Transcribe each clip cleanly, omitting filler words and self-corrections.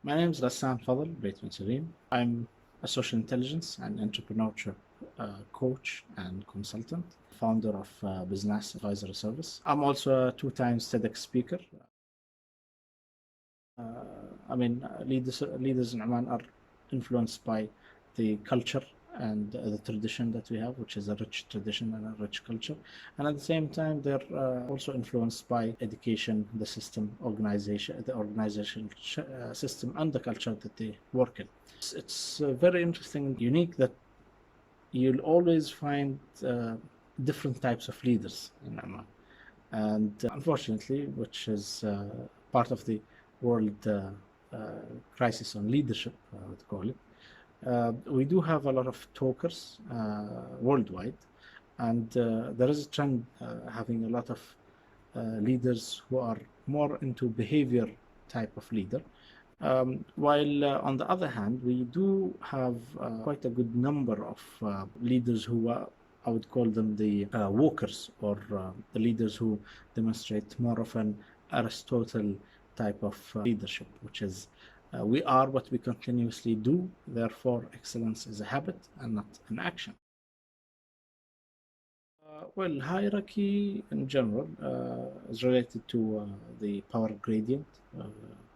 My name is Ghassan Fadhal, based in Salim. I'm a social intelligence and entrepreneurship coach and consultant, founder of Business Advisory Service. I'm also a two-time TEDx speaker. Leaders in Oman are influenced by the culture and the tradition that we have, which is a rich tradition and a rich culture. And at the same time, they're also influenced by education, the system, the organization system, and the culture that they work in. It's very interesting and unique that you'll always find different types of leaders in Oman. And unfortunately, which is part of the world crisis on leadership, I would call it, we do have a lot of talkers worldwide, and there is a trend having a lot of leaders who are more into behavior type of leader. While on the other hand, we do have quite a good number of leaders who are, I would call them the walkers, or the leaders who demonstrate more of an Aristotle type of leadership, which is we are what we continuously do, therefore excellence is a habit and not an action. Well, hierarchy in general is related to the power gradient.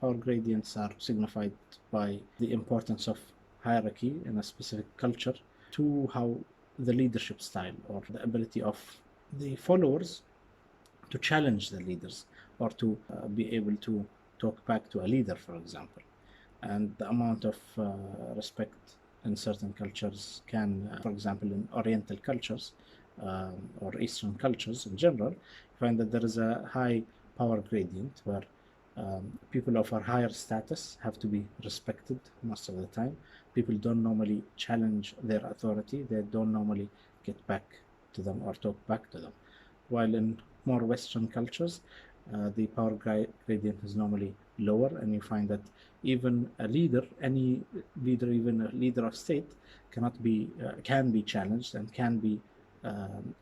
Power gradients are signified by the importance of hierarchy in a specific culture to how the leadership style or the ability of the followers to challenge the leaders or to be able to talk back to a leader, for example. And the amount of respect in certain cultures can, for example, in Oriental cultures, or Eastern cultures in general, you find that there is a high power gradient where people of a higher status have to be respected most of the time. People don't normally challenge their authority. They don't normally get back to them or talk back to them. While in more Western cultures, the power gradient is normally lower, and you find that even a leader, any leader, even a leader of state, can be challenged and can be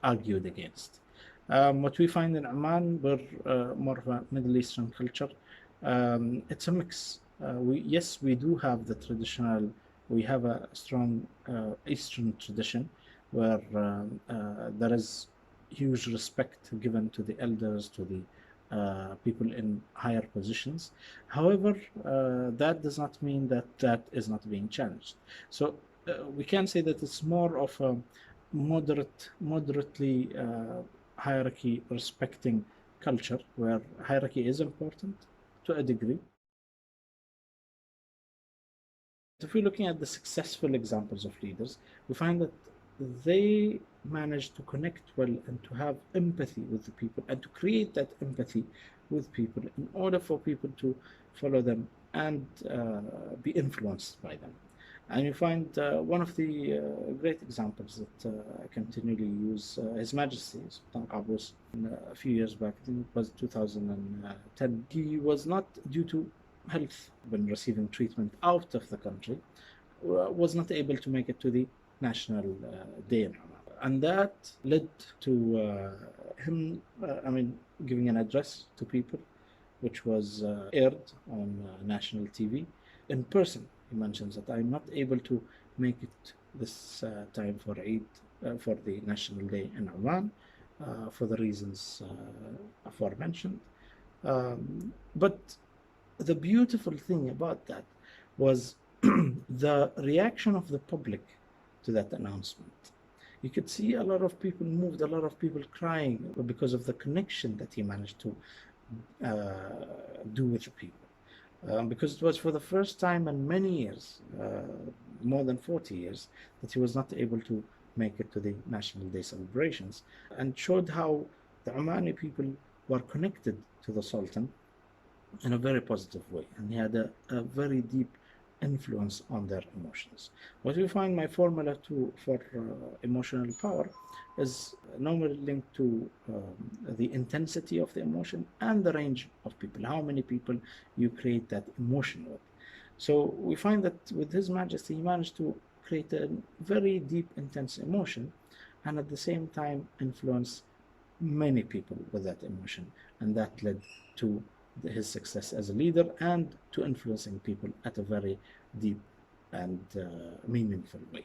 argued against. What we find in Oman, we're more of a Middle Eastern culture. It's a mix. We do have the traditional, we have a strong Eastern tradition where there is huge respect given to the elders, to the people in higher positions. However, that does not mean that that is not being challenged. So we can say that it's more of a moderately hierarchy respecting culture, where hierarchy is important to a degree. If we're looking at the successful examples of leaders, we find that they manage to connect well and to have empathy with the people and to create that empathy with people in order for people to follow them and be influenced by them. And you find one of the great examples that I continually use, His Majesty Sultan Qaboos, a few years back, I think it was 2010. He was not, due to health, when receiving treatment out of the country, was not able to make it to the National Day in Oman. And that led to him, giving an address to people, which was aired on national TV in person. He mentions that I'm not able to make it this time for Eid, for the National Day in Oman, for the reasons aforementioned. But the beautiful thing about that was the reaction of the public to that announcement. You could see a lot of people moved, a lot of people crying because of the connection that he managed to do with the people. Because it was for the first time in many years, more than 40 years, that he was not able to make it to the National Day celebrations, and showed how the Omani people were connected to the Sultan in a very positive way, and he had a very deep influence on their emotions. What we find, my formula for emotional power is normally linked to the intensity of the emotion and the range of people, how many people you create that emotion with. So we find that with His Majesty, he managed to create a very deep, intense emotion, and at the same time influence many people with that emotion, and that led to his success as a leader and to influencing people at a very deep and meaningful way.